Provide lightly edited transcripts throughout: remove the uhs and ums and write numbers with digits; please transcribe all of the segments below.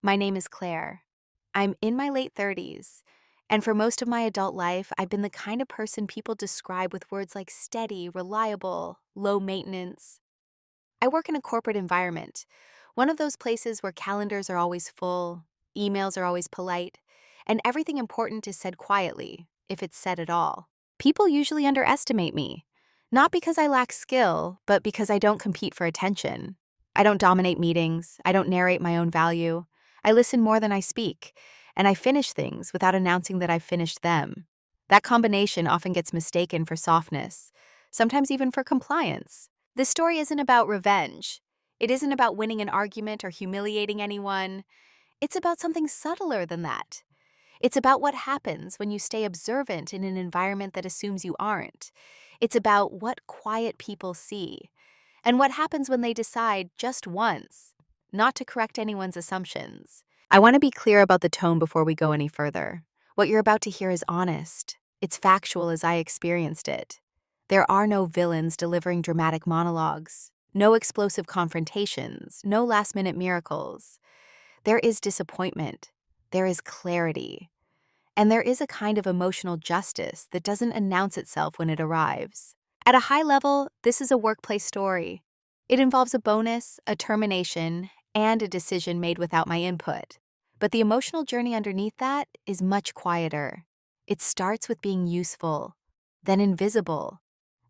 My name is Claire. I'm in my late 30s, and for most of my adult life, I've been the kind of person people describe with words like steady, reliable, low maintenance. I work in a corporate environment, one of those places where calendars are always full, emails are always polite, and everything important is said quietly, if it's said at all. People usually underestimate me, not because I lack skill, but because I don't compete for attention. I don't dominate meetings, I don't narrate my own value. I listen more than I speak, and I finish things without announcing that I've finished them. That combination often gets mistaken for softness, sometimes even for compliance. This story isn't about revenge. It isn't about winning an argument or humiliating anyone. It's about something subtler than that. It's about what happens when you stay observant in an environment that assumes you aren't. It's about what quiet people see, and what happens when they decide just once not to correct anyone's assumptions. I want to be clear about the tone before we go any further. What you're about to hear is honest. It's factual as I experienced it. There are no villains delivering dramatic monologues, no explosive confrontations, no last-minute miracles. There is disappointment. There is clarity. And there is a kind of emotional justice that doesn't announce itself when it arrives. At a high level, this is a workplace story. It involves a bonus, a termination, and a decision made without my input. But the emotional journey underneath that is much quieter. It starts with being useful, then invisible,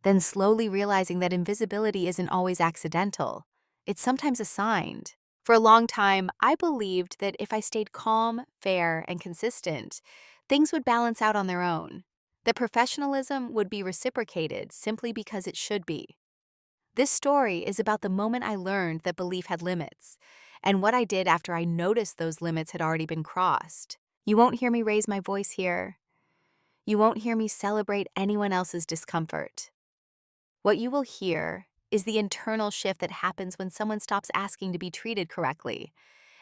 then slowly realizing that invisibility isn't always accidental. It's sometimes assigned. For a long time, I believed that if I stayed calm, fair, and consistent, things would balance out on their own, that professionalism would be reciprocated simply because it should be. This story is about the moment I learned that belief had limits, and what I did after I noticed those limits had already been crossed. You won't hear me raise my voice here. You won't hear me celebrate anyone else's discomfort. What you will hear is the internal shift that happens when someone stops asking to be treated correctly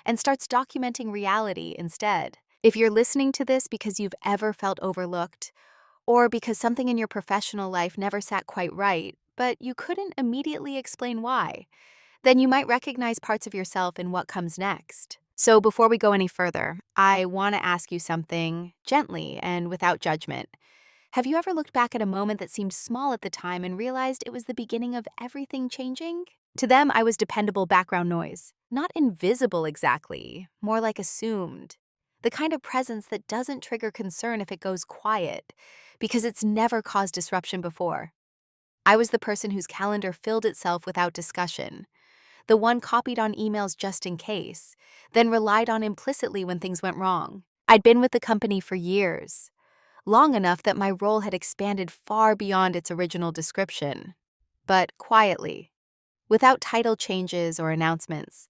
and starts documenting reality instead. If you're listening to this because you've ever felt overlooked, or because something in your professional life never sat quite right, but you couldn't immediately explain why, then you might recognize parts of yourself in what comes next. So before we go any further, I want to ask you something gently and without judgment. Have you ever looked back at a moment that seemed small at the time and realized it was the beginning of everything changing? To them, I was dependable background noise. Not invisible exactly, more like assumed. The kind of presence that doesn't trigger concern if it goes quiet, because it's never caused disruption before. I was the person whose calendar filled itself without discussion, the one copied on emails just in case, then relied on implicitly when things went wrong. I'd been with the company for years, long enough that my role had expanded far beyond its original description. But quietly, without title changes or announcements,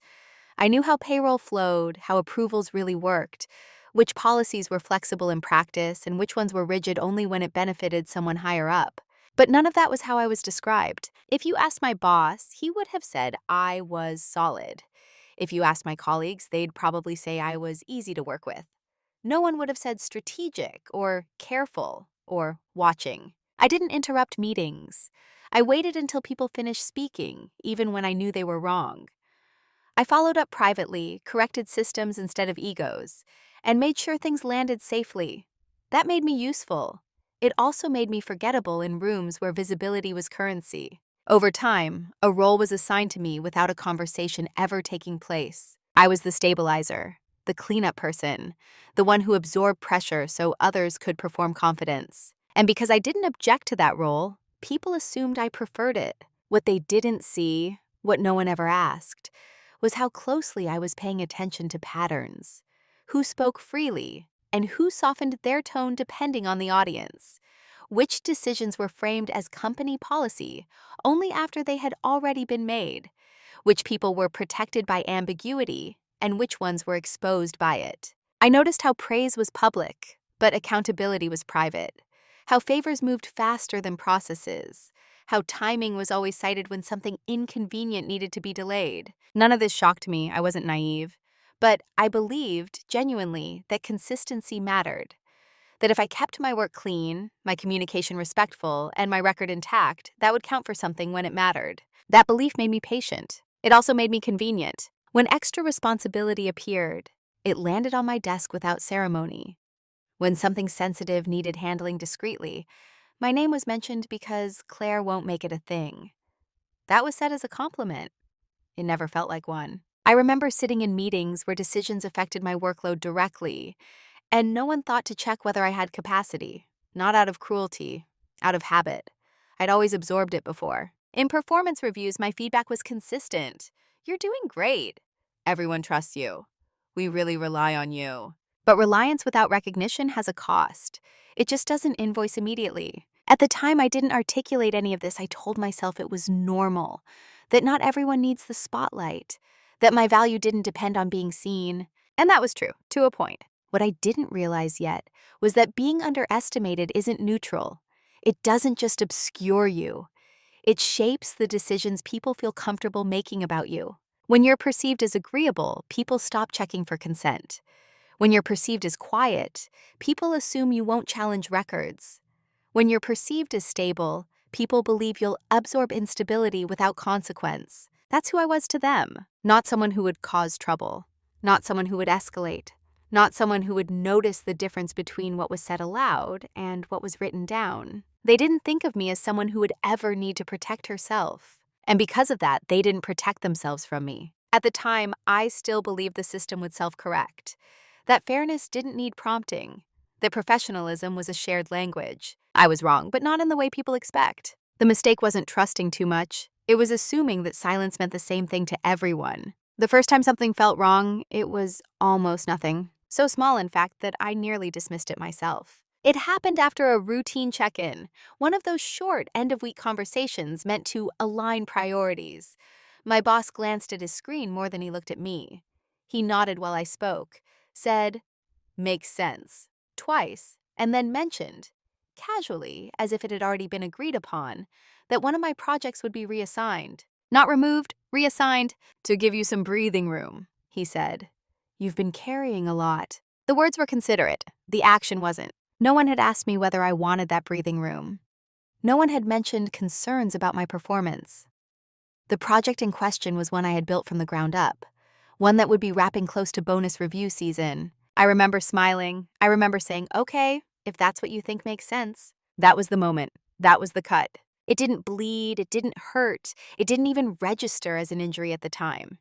I knew how payroll flowed, how approvals really worked, which policies were flexible in practice, and which ones were rigid only when it benefited someone higher up. But none of that was how I was described. If you asked my boss, he would have said I was solid. If you asked my colleagues, they'd probably say I was easy to work with. No one would have said strategic or careful or watching. I didn't interrupt meetings. I waited until people finished speaking, even when I knew they were wrong. I followed up privately, corrected systems instead of egos, and made sure things landed safely. That made me useful. It also made me forgettable in rooms where visibility was currency. Over time, a role was assigned to me without a conversation ever taking place. I was the stabilizer, the cleanup person, the one who absorbed pressure so others could perform confidence. And because I didn't object to that role, people assumed I preferred it. What they didn't see, what no one ever asked, was how closely I was paying attention to patterns, who spoke freely, and who softened their tone depending on the audience, which decisions were framed as company policy only after they had already been made, which people were protected by ambiguity, and which ones were exposed by it. I noticed how praise was public, but accountability was private, how favors moved faster than processes, how timing was always cited when something inconvenient needed to be delayed. None of this shocked me, I wasn't naive. But I believed, genuinely, that consistency mattered. That if I kept my work clean, my communication respectful, and my record intact, that would count for something when it mattered. That belief made me patient. It also made me convenient. When extra responsibility appeared, It landed on my desk without ceremony. When something sensitive needed handling discreetly, my name was mentioned because Claire won't make it a thing. That was said as a compliment. It never felt like one. I remember sitting in meetings where decisions affected my workload directly, and no one thought to check whether I had capacity. Not out of cruelty, out of habit. I'd always absorbed it before. In performance reviews, my feedback was consistent. You're doing great. Everyone trusts you. We really rely on you. But reliance without recognition has a cost. It just doesn't invoice immediately. At the time, I didn't articulate any of this. I told myself it was normal, that not everyone needs the spotlight, that my value didn't depend on being seen. And that was true, to a point. What I didn't realize yet was that being underestimated isn't neutral. It doesn't just obscure you. It shapes the decisions people feel comfortable making about you. When you're perceived as agreeable, people stop checking for consent. When you're perceived as quiet, people assume you won't challenge records. When you're perceived as stable, people believe you'll absorb instability without consequence. That's who I was to them. Not someone who would cause trouble. Not someone who would escalate. Not someone who would notice the difference between what was said aloud and what was written down. They didn't think of me as someone who would ever need to protect herself. And because of that, they didn't protect themselves from me. At the time, I still believed the system would self-correct. That fairness didn't need prompting. That professionalism was a shared language. I was wrong, but not in the way people expect. The mistake wasn't trusting too much. It was assuming that silence meant the same thing to everyone. The first time something felt wrong, it was almost nothing. So small, in fact, that I nearly dismissed it myself. It happened after a routine check-in, one of those short end-of-week conversations meant to align priorities. My boss glanced at his screen more than he looked at me. He nodded while I spoke, said, "Makes sense," twice, and then mentioned, casually, as if it had already been agreed upon, that one of my projects would be reassigned. Not removed, reassigned, to give you some breathing room, he said. You've been carrying a lot. The words were considerate. The action wasn't. No one had asked me whether I wanted that breathing room. No one had mentioned concerns about my performance. The project in question was one I had built from the ground up, one that would be wrapping close to bonus review season. I remember smiling. I remember saying, okay, if that's what you think makes sense. That was the moment. That was the cut. It didn't bleed. It didn't hurt. It didn't even register as an injury at the time.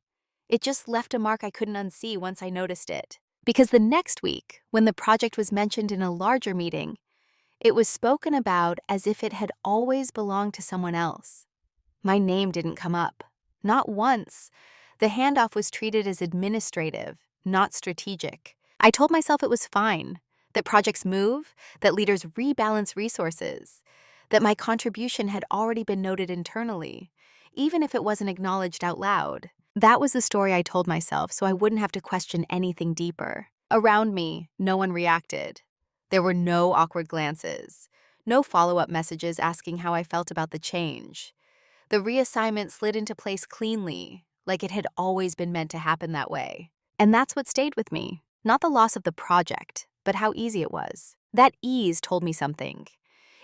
It just left a mark I couldn't unsee once I noticed it. Because the next week, when the project was mentioned in a larger meeting, it was spoken about as if it had always belonged to someone else. My name didn't come up. Not once. The handoff was treated as administrative, not strategic. I told myself it was fine, that projects move, that leaders rebalance resources, that my contribution had already been noted internally, even if it wasn't acknowledged out loud. That was the story I told myself, so I wouldn't have to question anything deeper. Around me, no one reacted. There were no awkward glances, no follow-up messages asking how I felt about the change. The reassignment slid into place cleanly, like it had always been meant to happen that way. And that's what stayed with me. Not the loss of the project, but how easy it was. That ease told me something.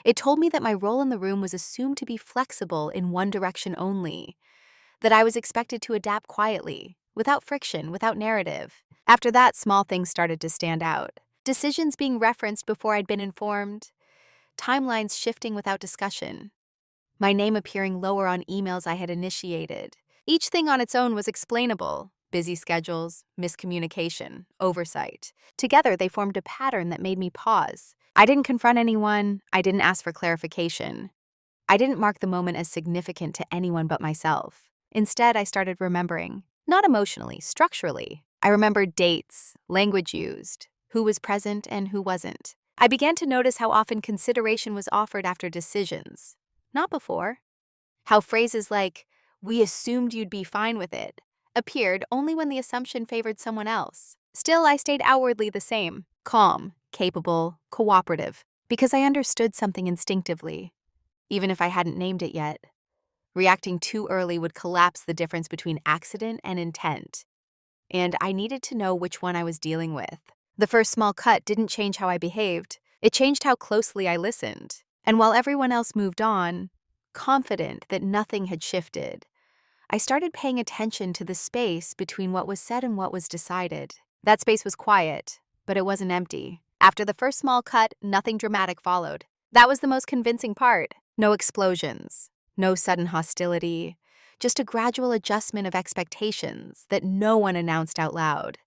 It told me that my role in the room was assumed to be flexible in one direction only, that I was expected to adapt quietly, without friction, without narrative. After that, small things started to stand out. Decisions being referenced before I'd been informed, timelines shifting without discussion, my name appearing lower on emails I had initiated. Each thing on its own was explainable. Busy schedules, miscommunication, oversight. Together, they formed a pattern that made me pause. I didn't confront anyone. I didn't ask for clarification. I didn't mark the moment as significant to anyone but myself. Instead, I started remembering. Not emotionally, structurally. I remembered dates, language used, who was present and who wasn't. I began to notice how often consideration was offered after decisions, not before. How phrases like, "we assumed you'd be fine with it," appeared only when the assumption favored someone else. Still, I stayed outwardly the same, calm, capable, cooperative, because I understood something instinctively, even if I hadn't named it yet. Reacting too early would collapse the difference between accident and intent, and I needed to know which one I was dealing with. The first small cut didn't change how I behaved. It changed how closely I listened. And while everyone else moved on, confident that nothing had shifted, I started paying attention to the space between what was said and what was decided. That space was quiet, but it wasn't empty. After the first small cut, nothing dramatic followed. That was the most convincing part. No explosions, no sudden hostility, just a gradual adjustment of expectations that no one announced out loud.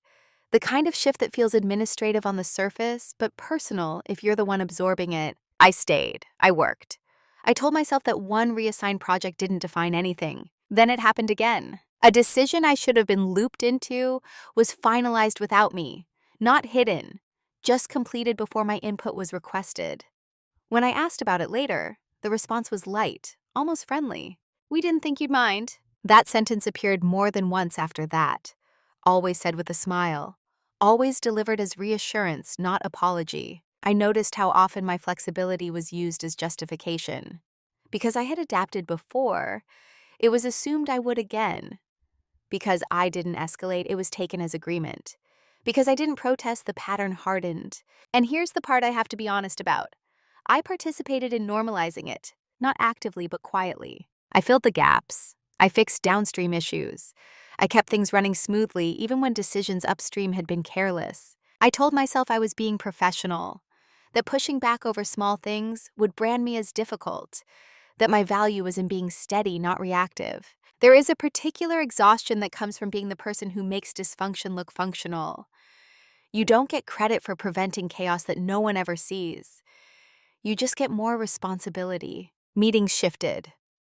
The kind of shift that feels administrative on the surface, but personal if you're the one absorbing it. I stayed. I worked. I told myself that one reassigned project didn't define anything. Then it happened again. A decision I should have been looped into was finalized without me, not hidden, just completed before my input was requested. When I asked about it later, the response was light, almost friendly. "We didn't think you'd mind." That sentence appeared more than once after that, always said with a smile, always delivered as reassurance, not apology. I noticed how often my flexibility was used as justification. Because I had adapted before, it was assumed I would again. Because I didn't escalate, it was taken as agreement. Because I didn't protest, the pattern hardened. And here's the part I have to be honest about. I participated in normalizing it, not actively but quietly. I filled the gaps. I fixed downstream issues. I kept things running smoothly even when decisions upstream had been careless. I told myself I was being professional, that pushing back over small things would brand me as difficult, that my value was in being steady, not reactive. There is a particular exhaustion that comes from being the person who makes dysfunction look functional. You don't get credit for preventing chaos that no one ever sees. You just get more responsibility. Meetings shifted.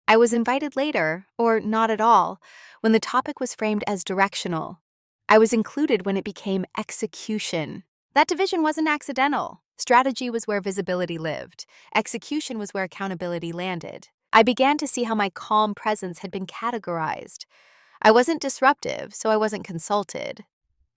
I was invited later, or not at all, when the topic was framed as directional. I was included when it became execution. That division wasn't accidental. Strategy was where visibility lived. Execution was where accountability landed. I began to see how my calm presence had been categorized. I wasn't disruptive, so I wasn't consulted.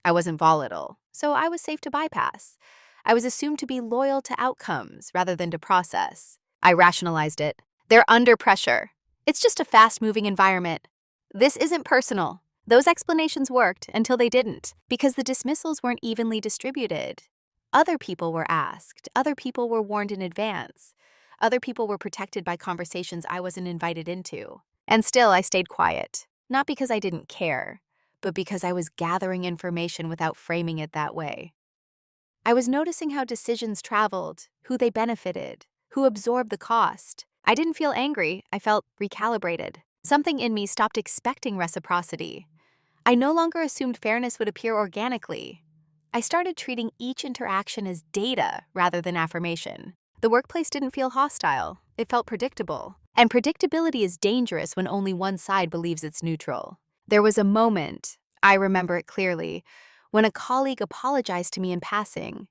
I wasn't volatile, so I was safe to bypass. I was assumed to be loyal to outcomes rather than to process. I rationalized it. They're under pressure. It's just a fast-moving environment. This isn't personal. Those explanations worked until they didn't, because the dismissals weren't evenly distributed. Other people were asked. Other people were warned in advance. Other people were protected by conversations I wasn't invited into. And still, I stayed quiet. Not because I didn't care, but because I was gathering information without framing it that way. I was noticing how decisions traveled, who they benefited, who absorbed the cost. I didn't feel angry, I felt recalibrated. Something in me stopped expecting reciprocity. I no longer assumed fairness would appear organically. I started treating each interaction as data rather than affirmation. The workplace didn't feel hostile, it felt predictable. And predictability is dangerous when only one side believes it's neutral. There was a moment, I remember it clearly, when a colleague apologized to me in passing.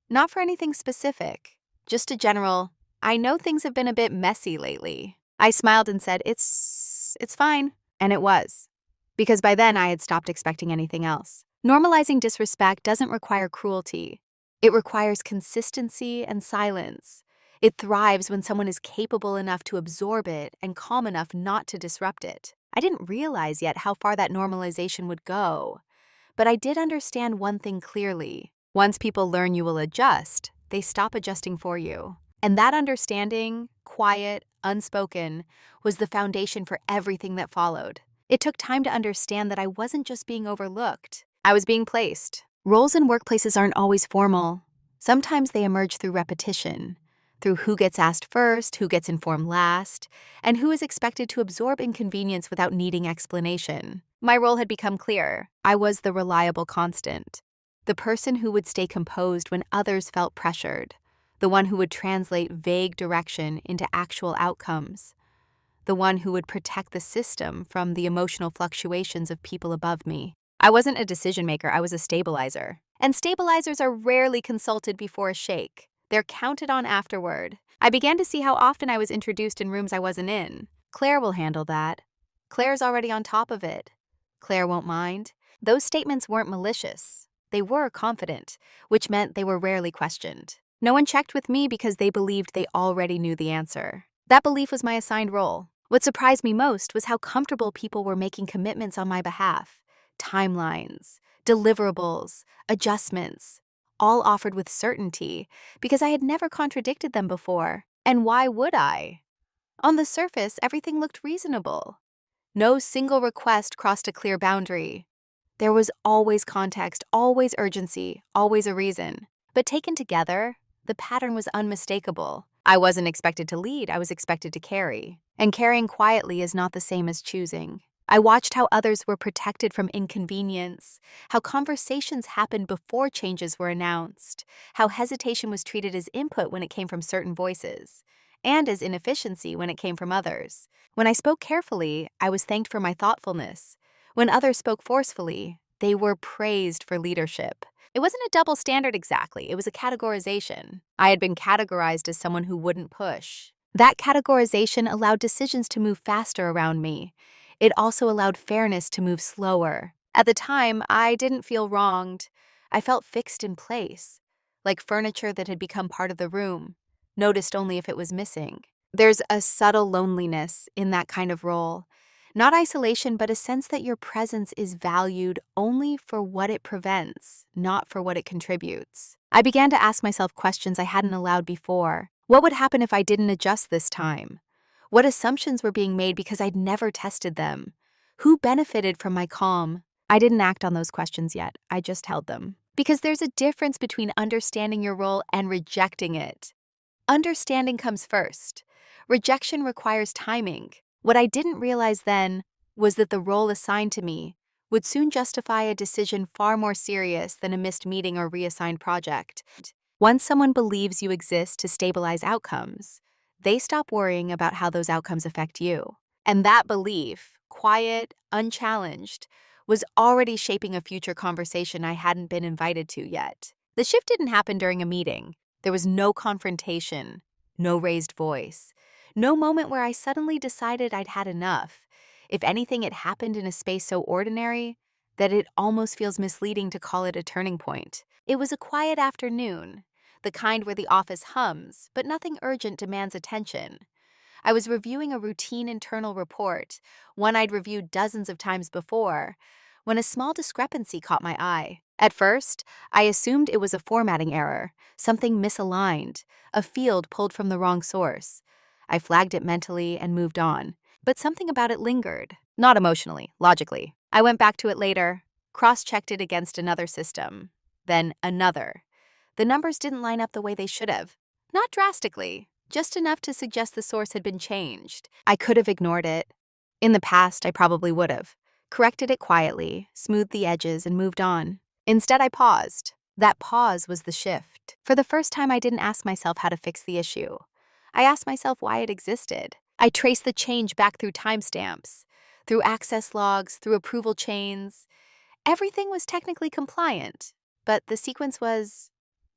Not for anything specific, just a general, "I know things have been a bit messy lately." I smiled and said, It's fine. And it was. Because by then I had stopped expecting anything else. Normalizing disrespect doesn't require cruelty. It requires consistency and silence. It thrives when someone is capable enough to absorb it and calm enough not to disrupt it. I didn't realize yet how far that normalization would go. But I did understand one thing clearly. Once people learn you will adjust, they stop adjusting for you. And that understanding, quiet, unspoken, was the foundation for everything that followed. It took time to understand that I wasn't just being overlooked. I was being placed. Roles in workplaces aren't always formal. Sometimes they emerge through repetition, through who gets asked first, who gets informed last, and who is expected to absorb inconvenience without needing explanation. My role had become clear. I was the reliable constant, the person who would stay composed when others felt pressured, the one who would translate vague direction into actual outcomes, the one who would protect the system from the emotional fluctuations of people above me. I wasn't a decision maker, I was a stabilizer. And stabilizers are rarely consulted before a shake. They're counted on afterward. I began to see how often I was introduced in rooms I wasn't in. Claire will handle that. Claire's already on top of it. Claire won't mind. Those statements weren't malicious. They were confident, which meant they were rarely questioned. No one checked with me because they believed they already knew the answer. That belief was my assigned role. What surprised me most was how comfortable people were making commitments on my behalf. Timelines, deliverables, adjustments, all offered with certainty because I had never contradicted them before. And why would I? On the surface, everything looked reasonable. No single request crossed a clear boundary. There was always context, always urgency, always a reason. But taken together, the pattern was unmistakable. I wasn't expected to lead, I was expected to carry. And carrying quietly is not the same as choosing. I watched how others were protected from inconvenience, how conversations happened before changes were announced, how hesitation was treated as input when it came from certain voices, and as inefficiency when it came from others. When I spoke carefully, I was thanked for my thoughtfulness. When others spoke forcefully, they were praised for leadership. It wasn't a double standard exactly, it was a categorization. I had been categorized as someone who wouldn't push. That categorization allowed decisions to move faster around me. It also allowed fairness to move slower. At the time, I didn't feel wronged. I felt fixed in place, like furniture that had become part of the room, noticed only if it was missing. There's a subtle loneliness in that kind of role. Not isolation, but a sense that your presence is valued only for what it prevents, not for what it contributes. I began to ask myself questions I hadn't allowed before. What would happen if I didn't adjust this time? What assumptions were being made because I'd never tested them? Who benefited from my calm? I didn't act on those questions yet. I just held them. Because there's a difference between understanding your role and rejecting it. Understanding comes first. Rejection requires timing. What I didn't realize then was that the role assigned to me would soon justify a decision far more serious than a missed meeting or reassigned project. Once someone believes you exist to stabilize outcomes, they stop worrying about how those outcomes affect you. And that belief, quiet, unchallenged, was already shaping a future conversation I hadn't been invited to yet. The shift didn't happen during a meeting. There was no confrontation, no raised voice, no moment where I suddenly decided I'd had enough. If anything, it happened in a space so ordinary that it almost feels misleading to call it a turning point. It was a quiet afternoon, the kind where the office hums, but nothing urgent demands attention. I was reviewing a routine internal report, one I'd reviewed dozens of times before, when a small discrepancy caught my eye. At first, I assumed it was a formatting error, something misaligned, a field pulled from the wrong source. I flagged it mentally and moved on, but something about it lingered. Not emotionally, logically. I went back to it later, cross-checked it against another system, then another. The numbers didn't line up the way they should have. Not drastically, just enough to suggest the source had been changed. I could have ignored it. In the past, I probably would have. Corrected it quietly, smoothed the edges, and moved on. Instead, I paused. That pause was the shift. For the first time, I didn't ask myself how to fix the issue. I asked myself why it existed. I traced the change back through timestamps, through access logs, through approval chains. Everything was technically compliant, but the sequence was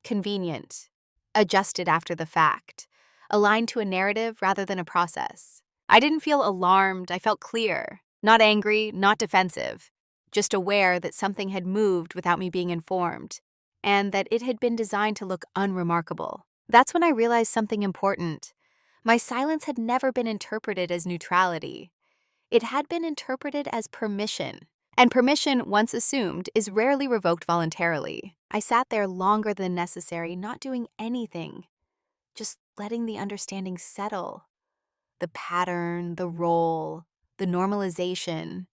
convenient, adjusted after the fact, aligned to a narrative rather than a process. I didn't feel alarmed, I felt clear, not angry, not defensive, just aware that something had moved without me being informed, and that it had been designed to look unremarkable. That's when I realized something important. My silence had never been interpreted as neutrality. It had been interpreted as permission. And permission, once assumed, is rarely revoked voluntarily. I sat there longer than necessary, not doing anything, just letting the understanding settle. The pattern, the role, the normalization,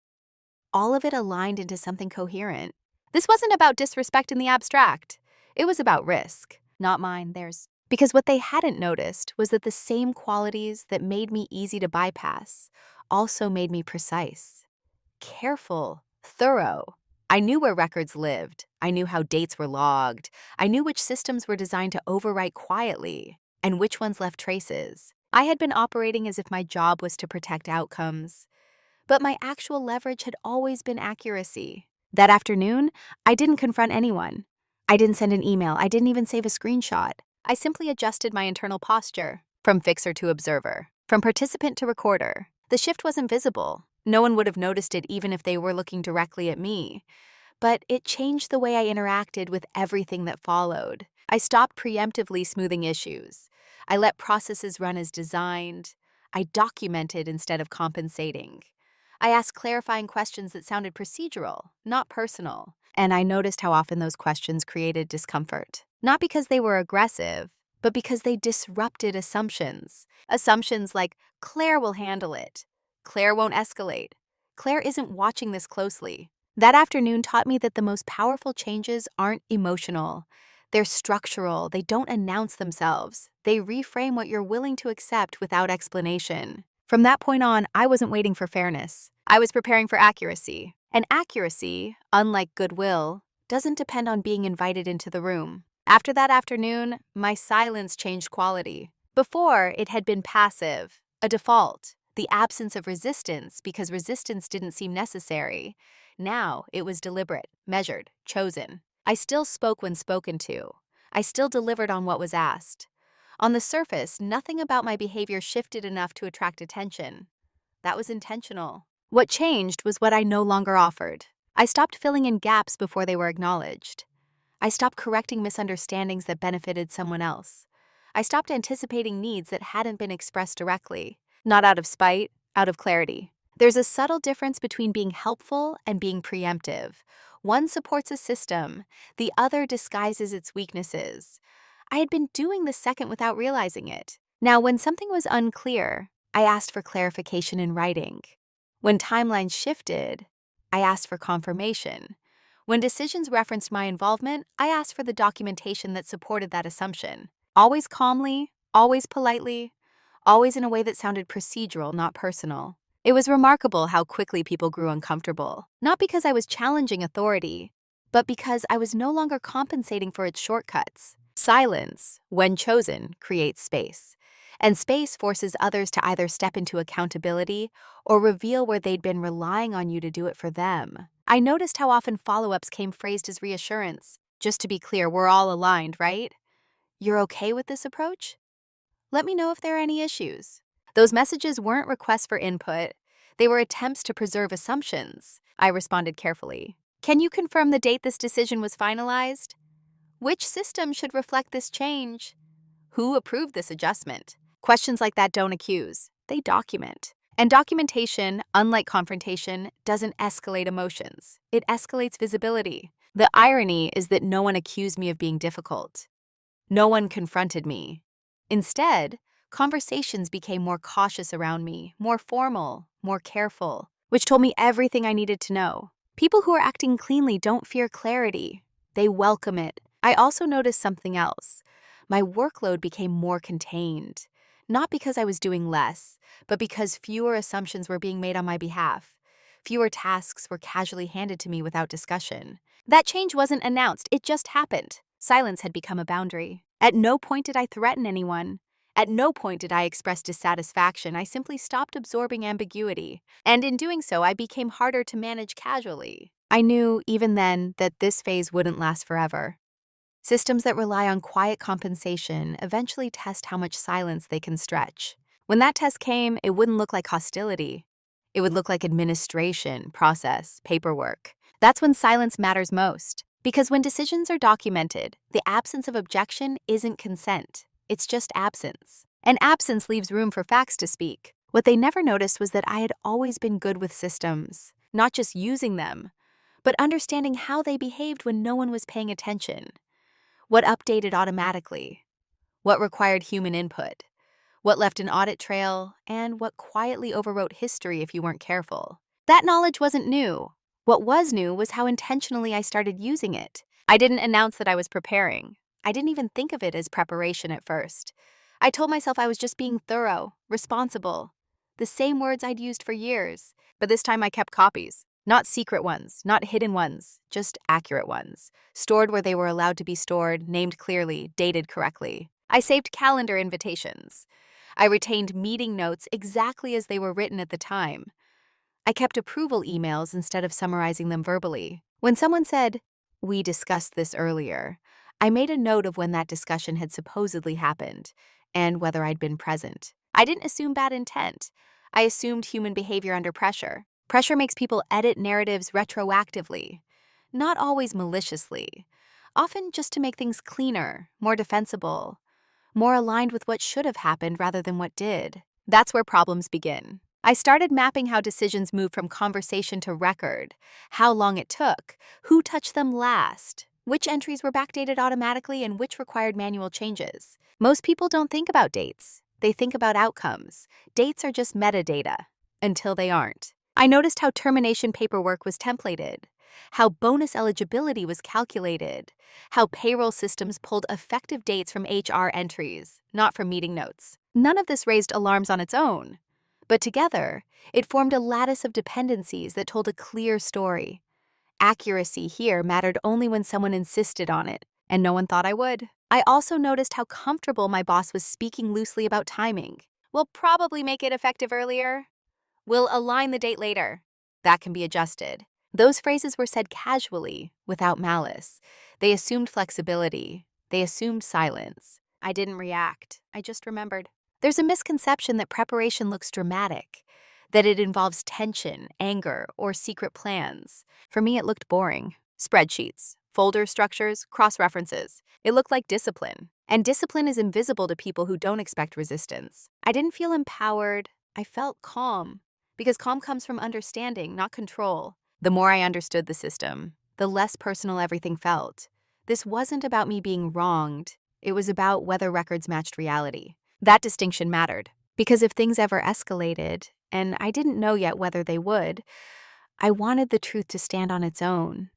all of it aligned into something coherent. This wasn't about disrespect in the abstract. It was about risk. Not mine, theirs. Because what they hadn't noticed was that the same qualities that made me easy to bypass also made me precise, careful, thorough. I knew where records lived. I knew how dates were logged. I knew which systems were designed to overwrite quietly and which ones left traces. I had been operating as if my job was to protect outcomes, but my actual leverage had always been accuracy. That afternoon, I didn't confront anyone. I didn't send an email. I didn't even save a screenshot. I simply adjusted my internal posture, from fixer to observer, from participant to recorder. The shift wasn't visible. No one would have noticed it even if they were looking directly at me. But it changed the way I interacted with everything that followed. I stopped preemptively smoothing issues. I let processes run as designed. I documented instead of compensating. I asked clarifying questions that sounded procedural, not personal. And I noticed how often those questions created discomfort. Not because they were aggressive, but because they disrupted assumptions. Assumptions like, Claire will handle it. Claire won't escalate. Claire isn't watching this closely. That afternoon taught me that the most powerful changes aren't emotional. They're structural. They don't announce themselves. They reframe what you're willing to accept without explanation. From that point on, I wasn't waiting for fairness. I was preparing for accuracy. And accuracy, unlike goodwill, doesn't depend on being invited into the room. After that afternoon, my silence changed quality. Before, it had been passive, a default, the absence of resistance because resistance didn't seem necessary. Now, it was deliberate, measured, chosen. I still spoke when spoken to. I still delivered on what was asked. On the surface, nothing about my behavior shifted enough to attract attention. That was intentional. What changed was what I no longer offered. I stopped filling in gaps before they were acknowledged. I stopped correcting misunderstandings that benefited someone else. I stopped anticipating needs that hadn't been expressed directly, not out of spite, out of clarity. There's a subtle difference between being helpful and being preemptive. One supports a system, the other disguises its weaknesses. I had been doing the second without realizing it. Now, when something was unclear, I asked for clarification in writing. When timelines shifted, I asked for confirmation. When decisions referenced my involvement, I asked for the documentation that supported that assumption. Always calmly, always politely, always in a way that sounded procedural, not personal. It was remarkable how quickly people grew uncomfortable, not because I was challenging authority, but because I was no longer compensating for its shortcuts. Silence, when chosen, creates space. And space forces others to either step into accountability or reveal where they'd been relying on you to do it for them. I noticed how often follow-ups came phrased as reassurance. Just to be clear, we're all aligned, right? You're okay with this approach? Let me know if there are any issues. Those messages weren't requests for input. They were attempts to preserve assumptions. I responded carefully. Can you confirm the date this decision was finalized? Which system should reflect this change? Who approved this adjustment? Questions like that don't accuse, they document. And documentation, unlike confrontation, doesn't escalate emotions. It escalates visibility. The irony is that no one accused me of being difficult. No one confronted me. Instead, conversations became more cautious around me, more formal, more careful, which told me everything I needed to know. People who are acting cleanly don't fear clarity. They welcome it. I also noticed something else. My workload became more contained. Not because I was doing less, but because fewer assumptions were being made on my behalf. Fewer tasks were casually handed to me without discussion. That change wasn't announced, it just happened. Silence had become a boundary. At no point did I threaten anyone. At no point did I express dissatisfaction. I simply stopped absorbing ambiguity. And in doing so, I became harder to manage casually. I knew, even then, that this phase wouldn't last forever. Systems that rely on quiet compensation eventually test how much silence they can stretch. When that test came, it wouldn't look like hostility. It would look like administration, process, paperwork. That's when silence matters most. Because when decisions are documented, the absence of objection isn't consent. It's just absence. And absence leaves room for facts to speak. What they never noticed was that I had always been good with systems, not just using them, but understanding how they behaved when no one was paying attention. What updated automatically, what required human input, what left an audit trail, and what quietly overwrote history if you weren't careful. That knowledge wasn't new. What was new was how intentionally I started using it. I didn't announce that I was preparing. I didn't even think of it as preparation at first. I told myself I was just being thorough, responsible. The same words I'd used for years, but this time I kept copies. Not secret ones, not hidden ones, just accurate ones. Stored where they were allowed to be stored, named clearly, dated correctly. I saved calendar invitations. I retained meeting notes exactly as they were written at the time. I kept approval emails instead of summarizing them verbally. When someone said, "We discussed this earlier," I made a note of when that discussion had supposedly happened and whether I'd been present. I didn't assume bad intent. I assumed human behavior under pressure. Pressure makes people edit narratives retroactively, not always maliciously, often just to make things cleaner, more defensible, more aligned with what should have happened rather than what did. That's where problems begin. I started mapping how decisions moved from conversation to record, how long it took, who touched them last, which entries were backdated automatically and which required manual changes. Most people don't think about dates. They think about outcomes. Dates are just metadata, until they aren't. I noticed how termination paperwork was templated, how bonus eligibility was calculated, how payroll systems pulled effective dates from HR entries, not from meeting notes. None of this raised alarms on its own. But together, it formed a lattice of dependencies that told a clear story. Accuracy here mattered only when someone insisted on it, and no one thought I would. I also noticed how comfortable my boss was speaking loosely about timing. We'll probably make it effective earlier. We'll align the date later. That can be adjusted. Those phrases were said casually, without malice. They assumed flexibility. They assumed silence. I didn't react. I just remembered. There's a misconception that preparation looks dramatic, that it involves tension, anger, or secret plans. For me, it looked boring. Spreadsheets, folder structures, cross-references. It looked like discipline. And discipline is invisible to people who don't expect resistance. I didn't feel empowered. I felt calm. Because calm comes from understanding, not control. The more I understood the system, the less personal everything felt. This wasn't about me being wronged. It was about whether records matched reality. That distinction mattered. Because if things ever escalated, and I didn't know yet whether they would, I wanted the truth to stand on its own.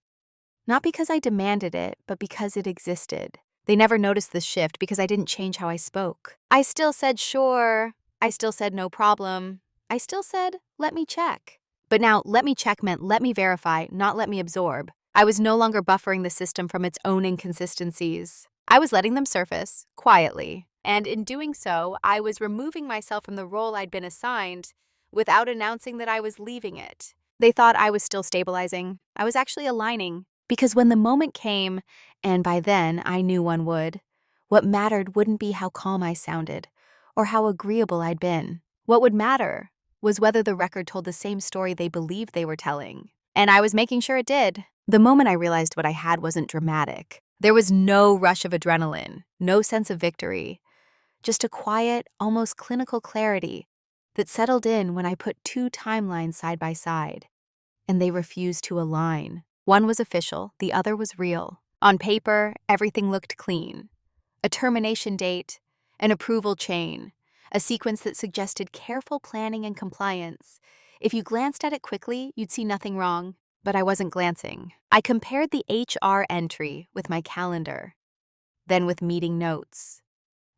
Not because I demanded it, but because it existed. They never noticed the shift because I didn't change how I spoke. I still said sure. I still said no problem. I still said, let me check. But now, let me check meant let me verify, not let me absorb. I was no longer buffering the system from its own inconsistencies. I was letting them surface, quietly. And in doing so, I was removing myself from the role I'd been assigned without announcing that I was leaving it. They thought I was still stabilizing. I was actually aligning. Because when the moment came, and by then I knew one would, what mattered wouldn't be how calm I sounded or how agreeable I'd been. What would matter was whether the record told the same story they believed they were telling. And I was making sure it did. The moment I realized what I had wasn't dramatic. There was no rush of adrenaline, no sense of victory, just a quiet, almost clinical clarity that settled in when I put two timelines side by side, and they refused to align. One was official, the other was real. On paper, everything looked clean. A termination date, an approval chain, a sequence that suggested careful planning and compliance. If you glanced at it quickly, you'd see nothing wrong, but I wasn't glancing. I compared the HR entry with my calendar, then with meeting notes,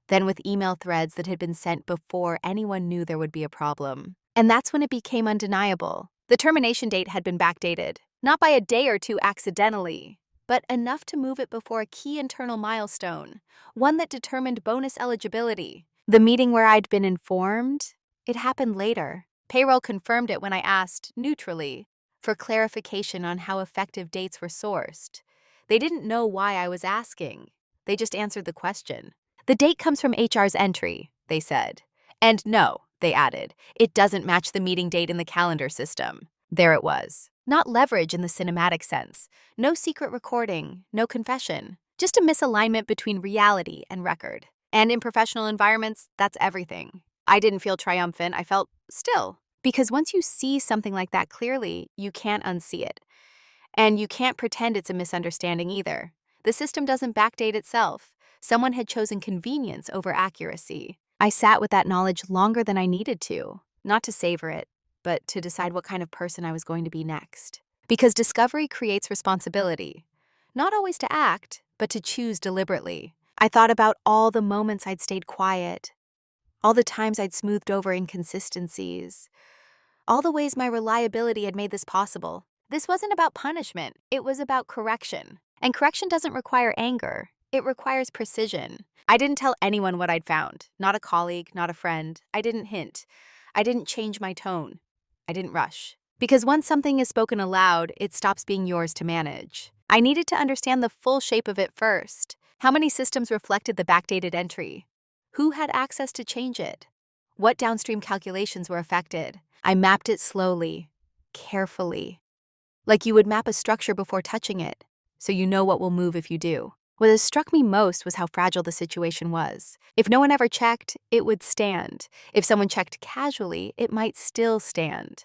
then with email threads that had been sent before anyone knew there would be a problem. And that's when it became undeniable. The termination date had been backdated, not by a day or two accidentally, but enough to move it before a key internal milestone, one that determined bonus eligibility. The meeting where I'd been informed, it happened later. Payroll confirmed it when I asked, neutrally, for clarification on how effective dates were sourced. They didn't know why I was asking. They just answered the question. The date comes from HR's entry, they said. And no, they added, it doesn't match the meeting date in the calendar system. There it was. Not leverage in the cinematic sense. No secret recording, no confession. Just a misalignment between reality and record. And in professional environments, that's everything. I didn't feel triumphant, I felt still. Because once you see something like that clearly, you can't unsee it. And you can't pretend it's a misunderstanding either. The system doesn't backdate itself. Someone had chosen convenience over accuracy. I sat with that knowledge longer than I needed to, not to savor it, but to decide what kind of person I was going to be next. Because discovery creates responsibility. Not always to act, but to choose deliberately. I thought about all the moments I'd stayed quiet, all the times I'd smoothed over inconsistencies, all the ways my reliability had made this possible. This wasn't about punishment, it was about correction. And correction doesn't require anger, it requires precision. I didn't tell anyone what I'd found, not a colleague, not a friend. I didn't hint. I didn't change my tone. I didn't rush. Because once something is spoken aloud, it stops being yours to manage. I needed to understand the full shape of it first. How many systems reflected the backdated entry? Who had access to change it? What downstream calculations were affected? I mapped it slowly, carefully, like you would map a structure before touching it, so you know what will move if you do. What has struck me most was how fragile the situation was. If no one ever checked, it would stand. If someone checked casually, it might still stand.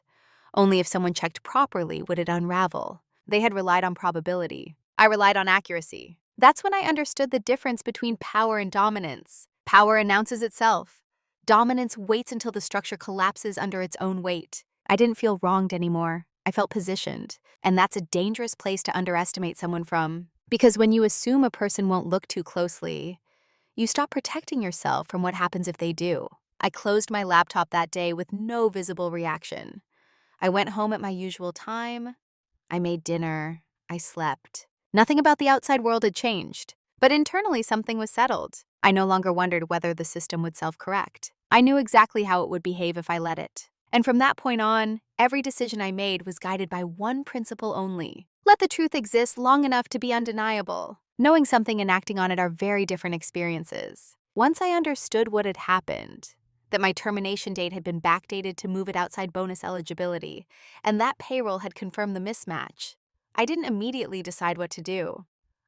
Only if someone checked properly would it unravel. They had relied on probability. I relied on accuracy. That's when I understood the difference between power and dominance. Power announces itself. Dominance waits until the structure collapses under its own weight. I didn't feel wronged anymore. I felt positioned, and that's a dangerous place to underestimate someone from. Because when you assume a person won't look too closely, you stop protecting yourself from what happens if they do. I closed my laptop that day with no visible reaction. I went home at my usual time. I made dinner. I slept. Nothing about the outside world had changed, but internally something was settled. I no longer wondered whether the system would self-correct. I knew exactly how it would behave if I let it. And from that point on, every decision I made was guided by one principle only. Let the truth exist long enough to be undeniable. Knowing something and acting on it are very different experiences. Once I understood what had happened, that my termination date had been backdated to move it outside bonus eligibility, and that payroll had confirmed the mismatch, I didn't immediately decide what to do.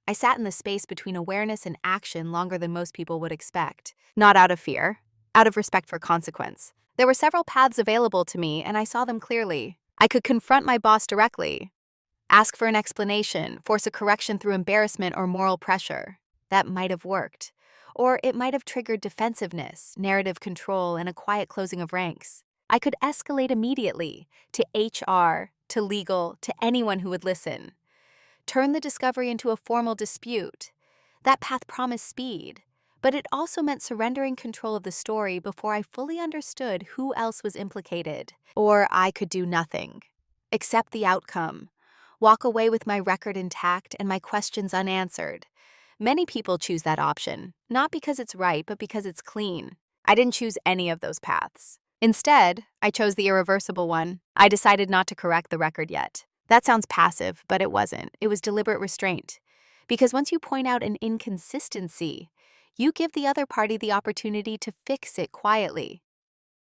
I sat in the space between awareness and action longer than most people would expect. Not out of fear, out of respect for consequence. There were several paths available to me, and I saw them clearly. I could confront my boss directly, ask for an explanation, force a correction through embarrassment or moral pressure. That might have worked. Or it might have triggered defensiveness, narrative control, and a quiet closing of ranks. I could escalate immediately to HR, to legal, to anyone who would listen. Turn the discovery into a formal dispute. That path promised speed, but it also meant surrendering control of the story before I fully understood who else was implicated. Or I could do nothing. Accept the outcome. Walk away with my record intact and my questions unanswered. Many people choose that option, not because it's right, but because it's clean. I didn't choose any of those paths. Instead, I chose the irreversible one. I decided not to correct the record yet. That sounds passive, but it wasn't. It was deliberate restraint. Because once you point out an inconsistency, you give the other party the opportunity to fix it quietly,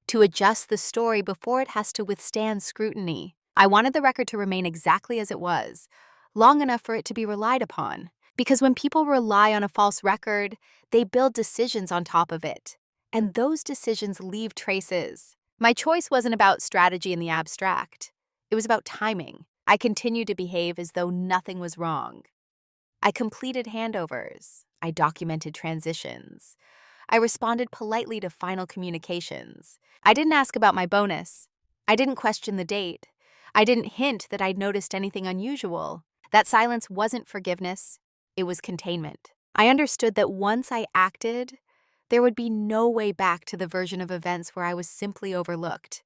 to adjust the story before it has to withstand scrutiny. I wanted the record to remain exactly as it was, long enough for it to be relied upon. Because when people rely on a false record, they build decisions on top of it. And those decisions leave traces. My choice wasn't about strategy in the abstract. It was about timing. I continued to behave as though nothing was wrong. I completed handovers. I documented transitions. I responded politely to final communications. I didn't ask about my bonus. I didn't question the date. I didn't hint that I'd noticed anything unusual. That silence wasn't forgiveness. It was containment. I understood that once I acted, there would be no way back to the version of events where I was simply overlooked.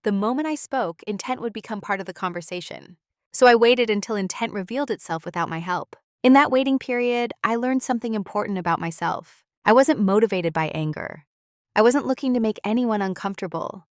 The moment I spoke, intent would become part of the conversation. So I waited until intent revealed itself without my help. In that waiting period, I learned something important about myself. I wasn't motivated by anger. I wasn't looking to make anyone uncomfortable.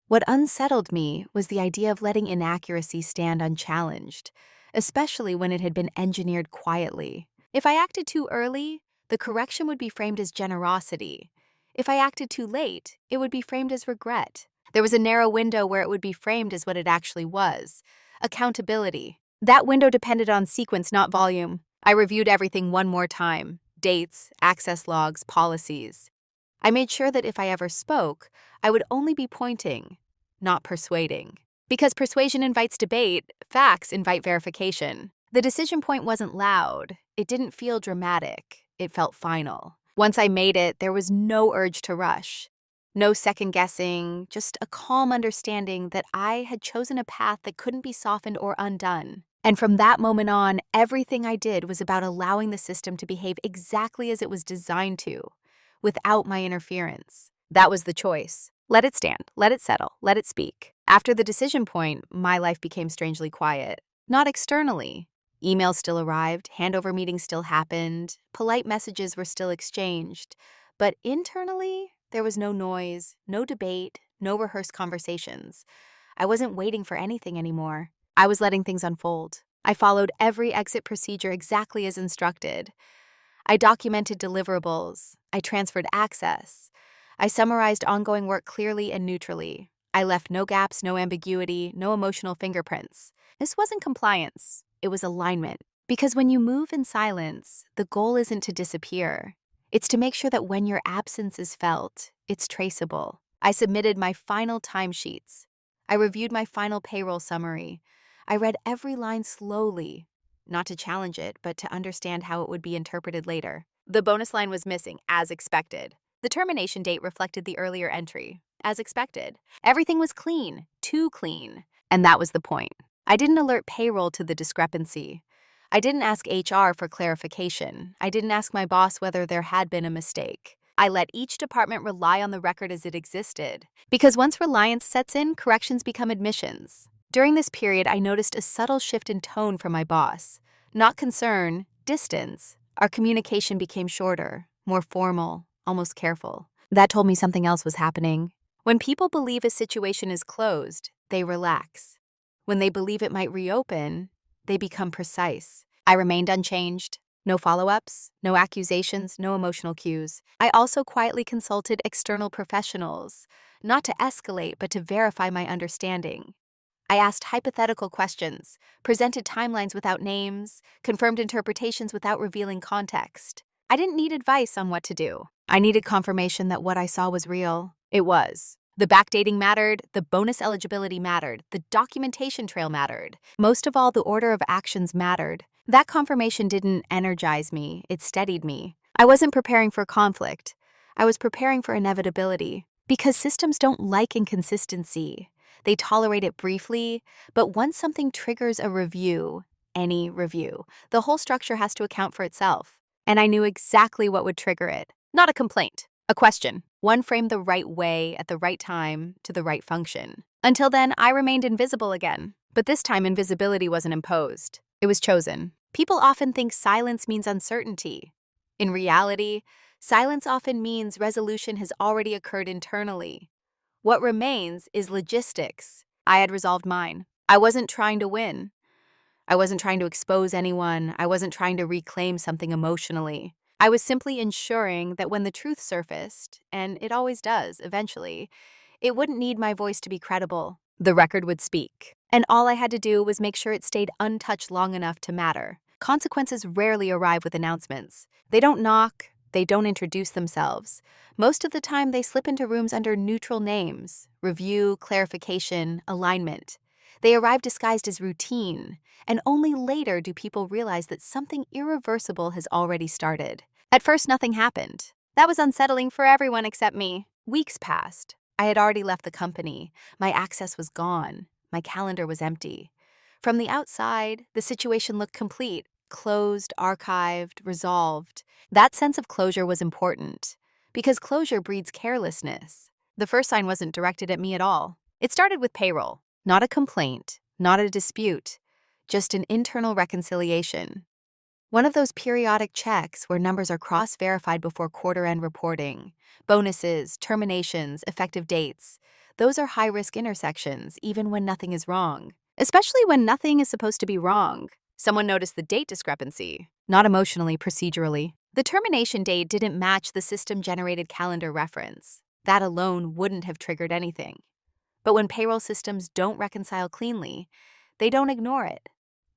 What unsettled me was the idea of letting inaccuracy stand unchallenged, especially when it had been engineered quietly. If I acted too early, the correction would be framed as generosity. If I acted too late, it would be framed as regret. There was a narrow window where it would be framed as what it actually was: accountability. That window depended on sequence, not volume. I reviewed everything one more time: dates, access logs, policies. I made sure that if I ever spoke, I would only be pointing, not persuading. Because persuasion invites debate, facts invite verification. The decision point wasn't loud. It didn't feel dramatic. It felt final. Once I made it, there was no urge to rush. No second guessing, just a calm understanding that I had chosen a path that couldn't be softened or undone. And from that moment on, everything I did was about allowing the system to behave exactly as it was designed to, without my interference. That was the choice. Let it stand, let it settle, let it speak. After the decision point, my life became strangely quiet. Not externally. Emails still arrived, handover meetings still happened, polite messages were still exchanged. But internally, there was no noise, no debate, no rehearsed conversations. I wasn't waiting for anything anymore. I was letting things unfold. I followed every exit procedure exactly as instructed. I documented deliverables. I transferred access. I summarized ongoing work clearly and neutrally. I left no gaps, no ambiguity, no emotional fingerprints. This wasn't compliance. It was alignment. Because when you move in silence, the goal isn't to disappear. It's to make sure that when your absence is felt, it's traceable. I submitted my final timesheets. I reviewed my final payroll summary. I read every line slowly, not to challenge it, but to understand how it would be interpreted later. The bonus line was missing, as expected. The termination date reflected the earlier entry, as expected. Everything was clean, too clean. And that was the point. I didn't alert payroll to the discrepancy. I didn't ask HR for clarification. I didn't ask my boss whether there had been a mistake. I let each department rely on the record as it existed. Because once reliance sets in, corrections become admissions. During this period, I noticed a subtle shift in tone from my boss. Not concern, distance. Our communication became shorter, more formal, almost careful. That told me something else was happening. When people believe a situation is closed, they relax. When they believe it might reopen, they become precise. I remained unchanged. No follow-ups, no accusations, no emotional cues. I also quietly consulted external professionals, not to escalate but to verify my understanding. I asked hypothetical questions, presented timelines without names, confirmed interpretations without revealing context. I didn't need advice on what to do. I needed confirmation that what I saw was real. It was. The backdating mattered, the bonus eligibility mattered, the documentation trail mattered. Most of all, the order of actions mattered. That confirmation didn't energize me, it steadied me. I wasn't preparing for conflict. I was preparing for inevitability. Because systems don't like inconsistency. They tolerate it briefly, but once something triggers a review, any review, the whole structure has to account for itself. And I knew exactly what would trigger it. Not a complaint, a question. One framed the right way at the right time to the right function. Until then, I remained invisible again. But this time, invisibility wasn't imposed. It was chosen. People often think silence means uncertainty. In reality, silence often means resolution has already occurred internally. What remains is logistics. I had resolved mine. I wasn't trying to win. I wasn't trying to expose anyone. I wasn't trying to reclaim something emotionally. I was simply ensuring that when the truth surfaced, and it always does eventually, it wouldn't need my voice to be credible. The record would speak. And all I had to do was make sure it stayed untouched long enough to matter. Consequences rarely arrive with announcements. They don't knock. They don't introduce themselves. Most of the time, they slip into rooms under neutral names: review, clarification, alignment. They arrive disguised as routine, and only later do people realize that something irreversible has already started. At first, nothing happened. That was unsettling for everyone except me. Weeks passed. I had already left the company. My access was gone. My calendar was empty. From the outside, the situation looked complete: closed, archived, resolved. That sense of closure was important, because closure breeds carelessness. The first sign wasn't directed at me at all. It started with payroll. Not a complaint, not a dispute, just an internal reconciliation. One of those periodic checks where numbers are cross-verified before quarter-end reporting. Bonuses, terminations, effective dates. Those are high-risk intersections, even when nothing is wrong. Especially when nothing is supposed to be wrong. Someone noticed the date discrepancy, not emotionally, procedurally. The termination date didn't match the system-generated calendar reference. That alone wouldn't have triggered anything. But when payroll systems don't reconcile cleanly, they don't ignore it.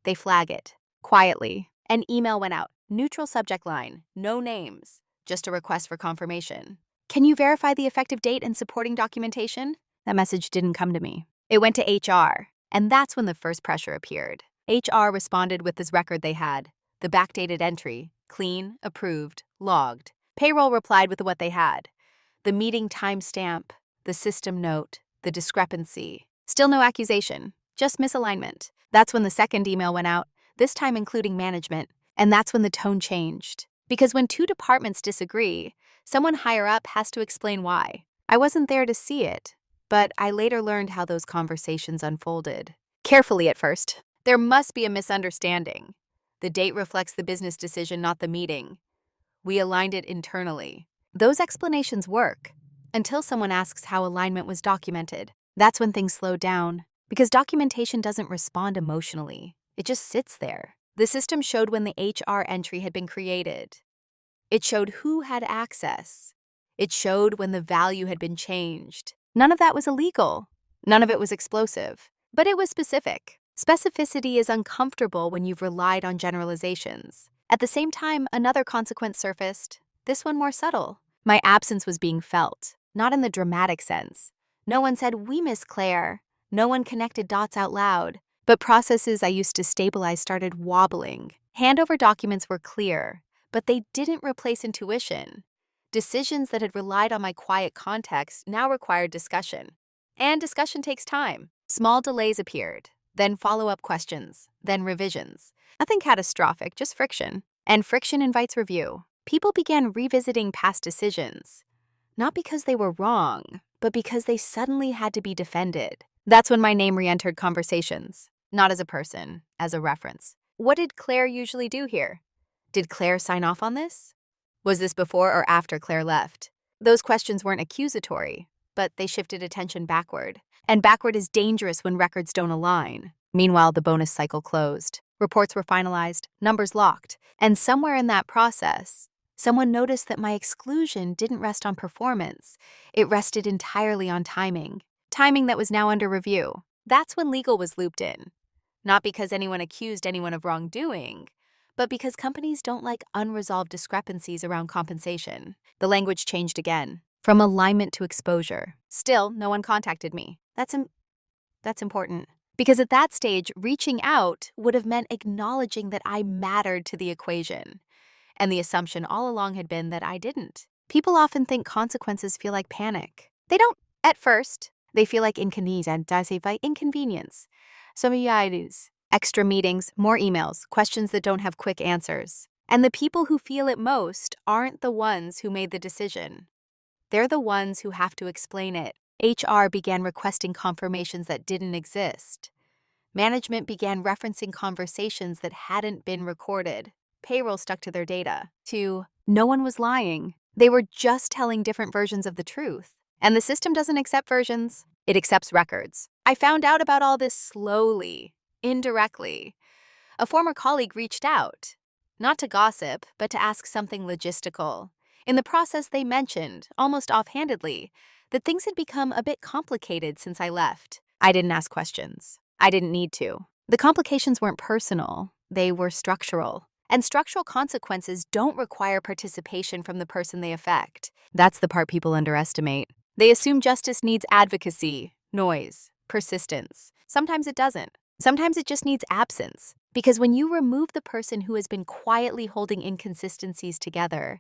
They flag it. Quietly, an email went out. Neutral subject line, no names, just a request for confirmation. Can you verify the effective date and supporting documentation? That message didn't come to me. It went to HR, and that's when the first pressure appeared. HR responded with this record they had, the backdated entry, clean, approved, logged. Payroll replied with what they had, the meeting timestamp, the system note, the discrepancy. Still no accusation, just misalignment. That's when the second email went out, this time including management, and that's when the tone changed. Because when two departments disagree, someone higher up has to explain why. I wasn't there to see it, but I later learned how those conversations unfolded. Carefully at first. There must be a misunderstanding. The date reflects the business decision, not the meeting. We aligned it internally. Those explanations work, until someone asks how alignment was documented. That's when things slow down, because documentation doesn't respond emotionally. It just sits there. The system showed when the HR entry had been created. It showed who had access. It showed when the value had been changed. None of that was illegal. None of it was explosive. But it was specific. Specificity is uncomfortable when you've relied on generalizations. At the same time, another consequence surfaced, this one more subtle. My absence was being felt, not in the dramatic sense. No one said, "We miss Claire." No one connected dots out loud. But processes I used to stabilize started wobbling. Handover documents were clear, but they didn't replace intuition. Decisions that had relied on my quiet context now required discussion. And discussion takes time. Small delays appeared. then follow-up questions, then revisions. Nothing catastrophic, just friction. And friction invites review. People began revisiting past decisions, not because they were wrong, but because they suddenly had to be defended. That's when my name re-entered conversations, not as a person, as a reference. What did Claire usually do here? Did Claire sign off on this? Was this before or after Claire left? Those questions weren't accusatory, but they shifted attention backward. And backward is dangerous when records don't align. Meanwhile, the bonus cycle closed. Reports were finalized, numbers locked, and somewhere in that process, someone noticed that my exclusion didn't rest on performance. It rested entirely on timing. Timing that was now under review. That's when legal was looped in. Not because anyone accused anyone of wrongdoing, but because companies don't like unresolved discrepancies around compensation. The language changed again, from alignment to exposure. Still, no one contacted me. That's important. Because at that stage, reaching out would have meant acknowledging that I mattered to the equation. And the assumption all along had been that I didn't. People often think consequences feel like panic. They don't at first. They feel like inconvenience and inconvenience. Extra meetings, more emails, questions that don't have quick answers. And the people who feel it most aren't the ones who made the decision. They're the ones who have to explain it. HR began requesting confirmations that didn't exist. Management began referencing conversations that hadn't been recorded. Payroll stuck to their data. No one was lying. They were just telling different versions of the truth. And the system doesn't accept versions. It accepts records. I found out about all this slowly, indirectly. A former colleague reached out, not to gossip, but to ask something logistical. In the process, they mentioned, almost offhandedly, that things had become a bit complicated since I left. I didn't ask questions. I didn't need to. The complications weren't personal. They were structural. And structural consequences don't require participation from the person they affect. That's the part people underestimate. They assume justice needs advocacy, noise, persistence. Sometimes it doesn't. Sometimes it just needs absence. Because when you remove the person who has been quietly holding inconsistencies together,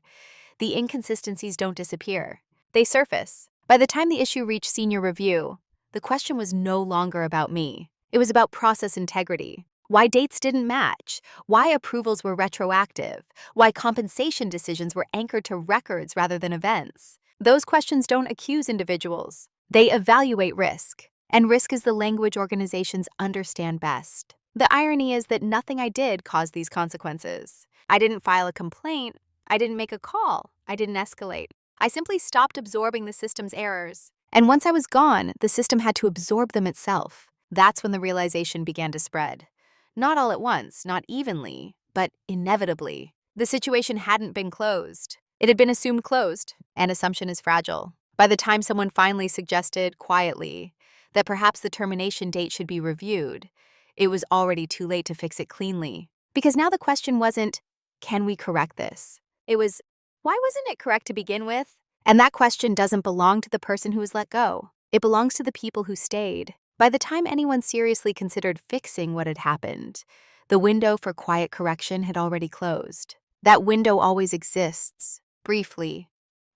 the inconsistencies don't disappear. They surface. By the time the issue reached senior review, the question was no longer about me. It was about process integrity. Why dates didn't match, why approvals were retroactive, why compensation decisions were anchored to records rather than events. Those questions don't accuse individuals. They evaluate risk. And risk is the language organizations understand best. The irony is that nothing I did caused these consequences. I didn't file a complaint. I didn't make a call. I didn't escalate. I simply stopped absorbing the system's errors. And once I was gone, the system had to absorb them itself. That's when the realization began to spread. Not all at once, not evenly, but inevitably. The situation hadn't been closed. It had been assumed closed, and assumption is fragile. By the time someone finally suggested, quietly, that perhaps the termination date should be reviewed, it was already too late to fix it cleanly. Because now the question wasn't, can we correct this? It was, why wasn't it correct to begin with? And that question doesn't belong to the person who was let go. It belongs to the people who stayed. By the time anyone seriously considered fixing what had happened, the window for quiet correction had already closed. That window always exists, briefly,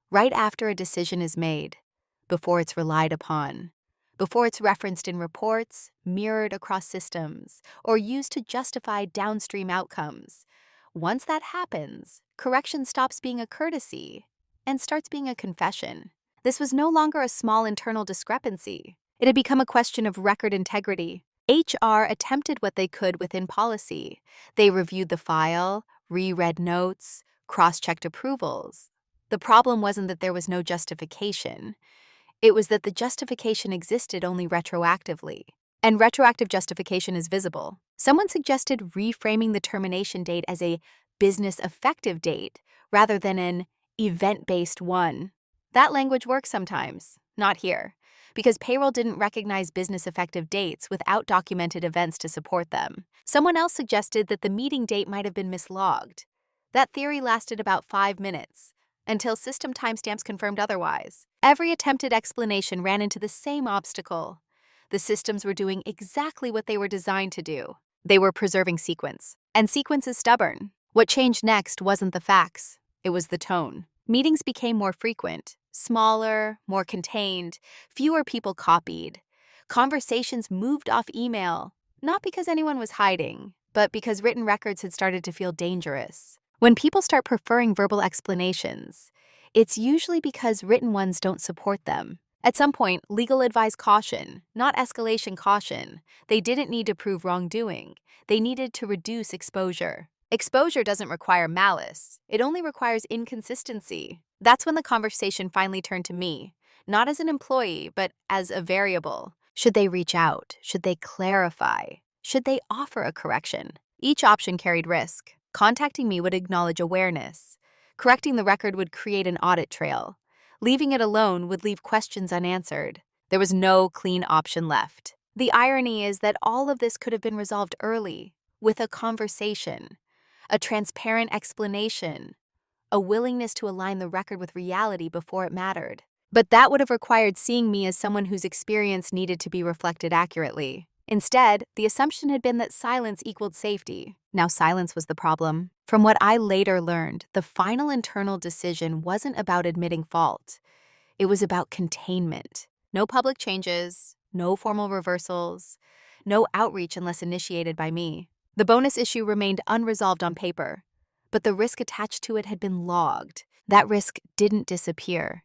right after a decision is made, before it's relied upon, before it's referenced in reports, mirrored across systems, or used to justify downstream outcomes. Once that happens, correction stops being a courtesy and starts being a confession. This was no longer a small internal discrepancy. It had become a question of record integrity. HR attempted what they could within policy. They reviewed the file, reread notes, cross-checked approvals. The problem wasn't that there was no justification. It was that the justification existed only retroactively. And retroactive justification is visible. Someone suggested reframing the termination date as a business effective date rather than an event-based one. That language works sometimes, not here, because payroll didn't recognize business effective dates without documented events to support them. Someone else suggested that the meeting date might have been mislogged. That theory lasted about 5 minutes, until system timestamps confirmed otherwise. Every attempted explanation ran into the same obstacle. The systems were doing exactly what they were designed to do. They were preserving sequence. And sequence is stubborn. What changed next wasn't the facts. It was the tone. Meetings became more frequent, smaller, more contained, fewer people copied. Conversations moved off email, Not because anyone was hiding, but because written records had started to feel dangerous. When people start preferring verbal explanations, it's usually because written ones don't support them. At some point, legal advised caution, not escalation caution. They didn't need to prove wrongdoing. They needed to reduce exposure. Exposure doesn't require malice. It only requires inconsistency. That's when the conversation finally turned to me, not as an employee, but as a variable. Should they reach out? Should they clarify? Should they offer a correction? Each option carried risk. Contacting me would acknowledge awareness. Correcting the record would create an audit trail. Leaving it alone would leave questions unanswered. There was no clean option left. The irony is that all of this could have been resolved early, with a conversation, a transparent explanation, a willingness to align the record with reality before it mattered. But that would have required seeing me as someone whose experience needed to be reflected accurately. Instead, the assumption had been that silence equaled safety. Now silence was the problem. From what I later learned, the final internal decision wasn't about admitting fault. It was about containment. No public changes, no formal reversals, no outreach unless initiated by me. The bonus issue remained unresolved on paper, but the risk attached to it had been logged. That risk didn't disappear.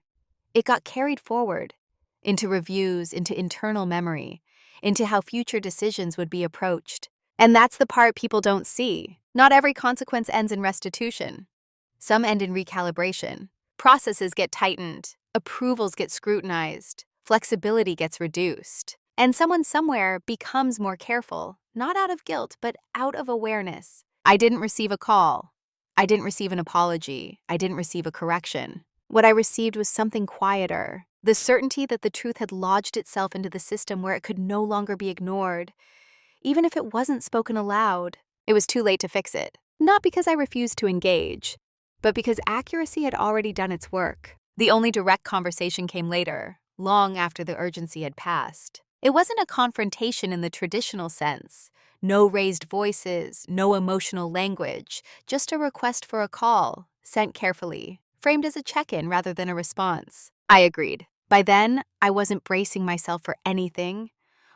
It got carried forward into reviews, into internal memory, into how future decisions would be approached. And that's the part people don't see. Not every consequence ends in restitution. Some end in recalibration. Processes get tightened, approvals get scrutinized, flexibility gets reduced, and someone somewhere becomes more careful, not out of guilt, but out of awareness. I didn't receive a call. I didn't receive an apology. I didn't receive a correction. What I received was something quieter, the certainty that the truth had lodged itself into the system where it could no longer be ignored. Even if it wasn't spoken aloud, it was too late to fix it. Not because I refused to engage, but because accuracy had already done its work. The only direct conversation came later, long after the urgency had passed. It wasn't a confrontation in the traditional sense. No raised voices, no emotional language, just a request for a call, sent carefully, framed as a check-in rather than a response. I agreed. By then, I wasn't bracing myself for anything.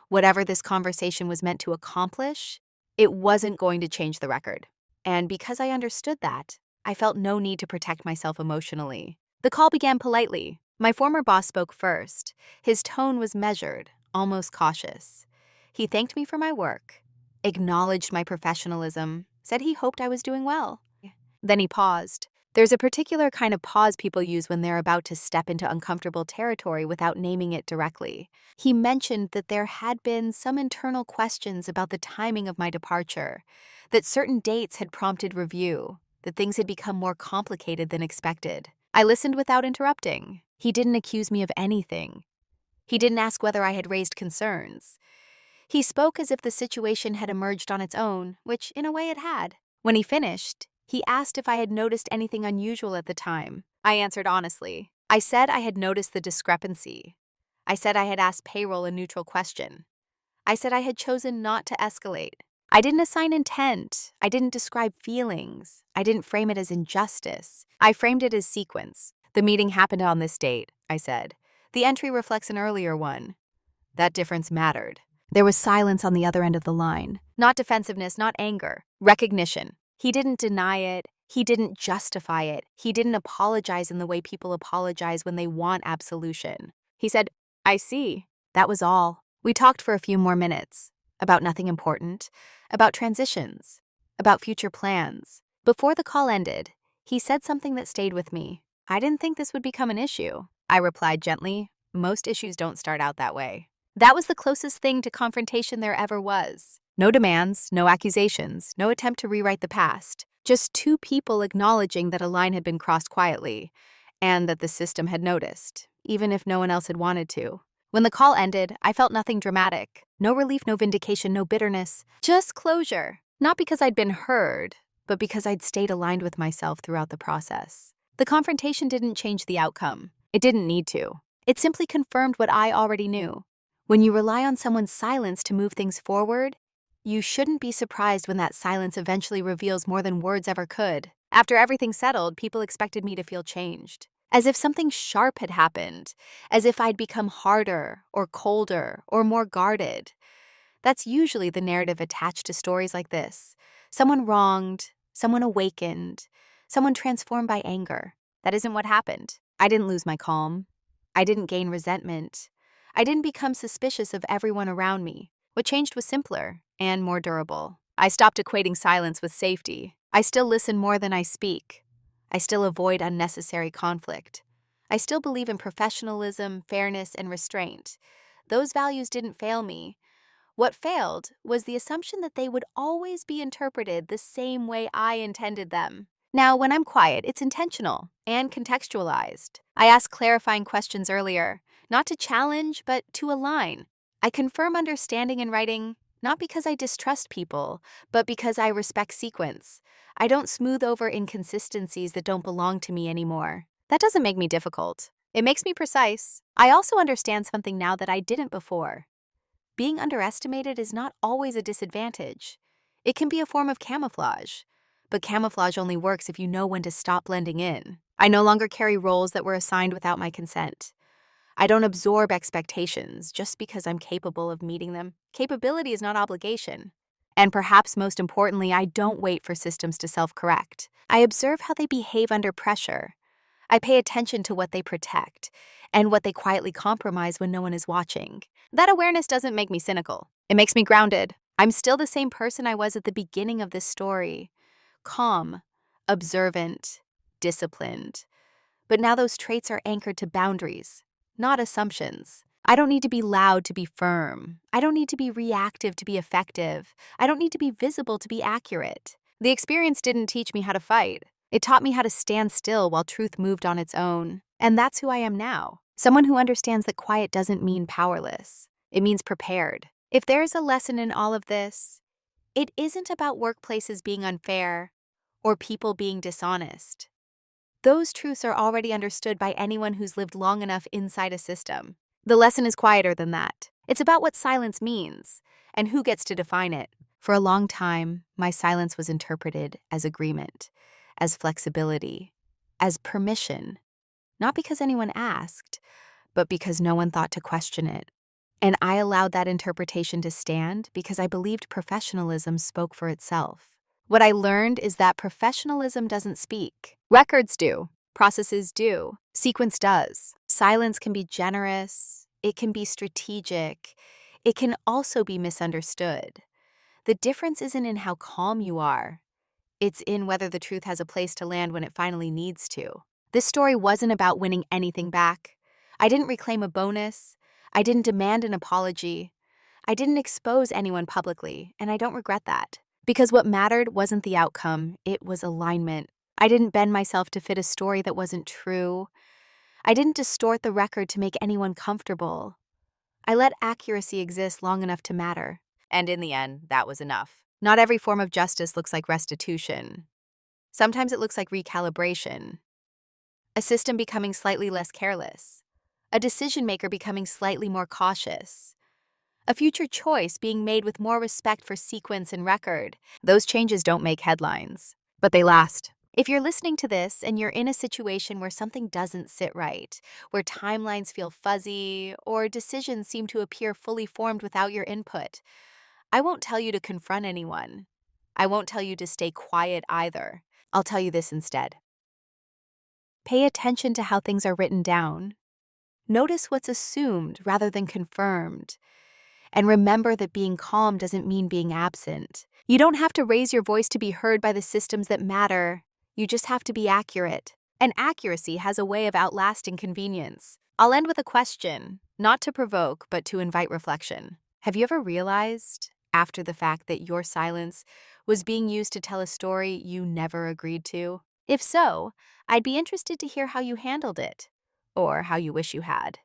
Whatever this conversation was meant to accomplish, it wasn't going to change the record. And because I understood that, I felt no need to protect myself emotionally. The call began politely. My former boss spoke first. His tone was measured, almost cautious. He thanked me for my work, acknowledged my professionalism, said he hoped I was doing well. Then he paused. There's a particular kind of pause people use when they're about to step into uncomfortable territory without naming it directly. He mentioned that there had been some internal questions about the timing of my departure, that certain dates had prompted review, that things had become more complicated than expected. I listened without interrupting. He didn't accuse me of anything. He didn't ask whether I had raised concerns. He spoke as if the situation had emerged on its own, which in a way it had. When he finished, he asked if I had noticed anything unusual at the time. I answered honestly. I said I had noticed the discrepancy. I said I had asked payroll a neutral question. I said I had chosen not to escalate. I didn't assign intent. I didn't describe feelings. I didn't frame it as injustice. I framed it as sequence. The meeting happened on this date, I said. The entry reflects an earlier one. That difference mattered. There was silence on the other end of the line. Not defensiveness, not anger. Recognition. He didn't deny it. He didn't justify it. He didn't apologize in the way people apologize when they want absolution. He said, I see. That was all. We talked for a few more minutes. About nothing important. About transitions. About future plans. Before the call ended, he said something that stayed with me. I didn't think this would become an issue. I replied gently, most issues don't start out that way. That was the closest thing to confrontation there ever was. No demands, no accusations, no attempt to rewrite the past. Just two people acknowledging that a line had been crossed quietly, and that the system had noticed, even if no one else had wanted to. When the call ended, I felt nothing dramatic. No relief, no vindication, no bitterness. Just closure. Not because I'd been heard, but because I'd stayed aligned with myself throughout the process. The confrontation didn't change the outcome. It didn't need to. It simply confirmed what I already knew. When you rely on someone's silence to move things forward, you shouldn't be surprised when that silence eventually reveals more than words ever could. After everything settled, people expected me to feel changed. As if something sharp had happened. As if I'd become harder, or colder, or more guarded. That's usually the narrative attached to stories like this. Someone wronged, someone awakened, someone transformed by anger. That isn't what happened. I didn't lose my calm. I didn't gain resentment. I didn't become suspicious of everyone around me. What changed was simpler and more durable. I stopped equating silence with safety. I still listen more than I speak. I still avoid unnecessary conflict. I still believe in professionalism, fairness, and restraint. Those values didn't fail me. What failed was the assumption that they would always be interpreted the same way I intended them. Now, when I'm quiet, it's intentional and contextualized. I ask clarifying questions earlier, not to challenge, but to align. I confirm understanding in writing, not because I distrust people, but because I respect sequence. I don't smooth over inconsistencies that don't belong to me anymore. That doesn't make me difficult. It makes me precise. I also understand something now that I didn't before. Being underestimated is not always a disadvantage. It can be a form of camouflage. But camouflage only works if you know when to stop blending in. I no longer carry roles that were assigned without my consent. I don't absorb expectations just because I'm capable of meeting them. Capability is not obligation. And perhaps most importantly, I don't wait for systems to self-correct. I observe how they behave under pressure. I pay attention to what they protect and what they quietly compromise when no one is watching. That awareness doesn't make me cynical. It makes me grounded. I'm still the same person I was at the beginning of this story. Calm, observant, disciplined. But now those traits are anchored to boundaries, not assumptions. I don't need to be loud to be firm. I don't need to be reactive to be effective. I don't need to be visible to be accurate. The experience didn't teach me how to fight. It taught me how to stand still while truth moved on its own. And that's who I am now. Someone who understands that quiet doesn't mean powerless. It means prepared. If there's a lesson in all of this, it isn't about workplaces being unfair or people being dishonest. Those truths are already understood by anyone who's lived long enough inside a system. The lesson is quieter than that. It's about what silence means and who gets to define it. For a long time, my silence was interpreted as agreement, as flexibility, as permission, not because anyone asked, but because no one thought to question it. And I allowed that interpretation to stand because I believed professionalism spoke for itself. What I learned is that professionalism doesn't speak. Records do. Processes do. Sequence does. Silence can be generous. It can be strategic. It can also be misunderstood. The difference isn't in how calm you are. It's in whether the truth has a place to land when it finally needs to. This story wasn't about winning anything back. I didn't reclaim a bonus. I didn't demand an apology. I didn't expose anyone publicly, and I don't regret that. Because what mattered wasn't the outcome, it was alignment. I didn't bend myself to fit a story that wasn't true. I didn't distort the record to make anyone comfortable. I let accuracy exist long enough to matter. And in the end, that was enough. Not every form of justice looks like restitution. Sometimes it looks like recalibration. A system becoming slightly less careless. A decision maker becoming slightly more cautious. A future choice being made with more respect for sequence and record. Those changes don't make headlines, but they last. If you're listening to this and you're in a situation where something doesn't sit right, where timelines feel fuzzy, or decisions seem to appear fully formed without your input, I won't tell you to confront anyone. I won't tell you to stay quiet either. I'll tell you this instead. Pay attention to how things are written down. Notice what's assumed rather than confirmed. And remember that being calm doesn't mean being absent. You don't have to raise your voice to be heard by the systems that matter. You just have to be accurate. And accuracy has a way of outlasting convenience. I'll end with a question, not to provoke, but to invite reflection. Have you ever realized, after the fact, that your silence was being used to tell a story you never agreed to? If so, I'd be interested to hear how you handled it, or how you wish you had.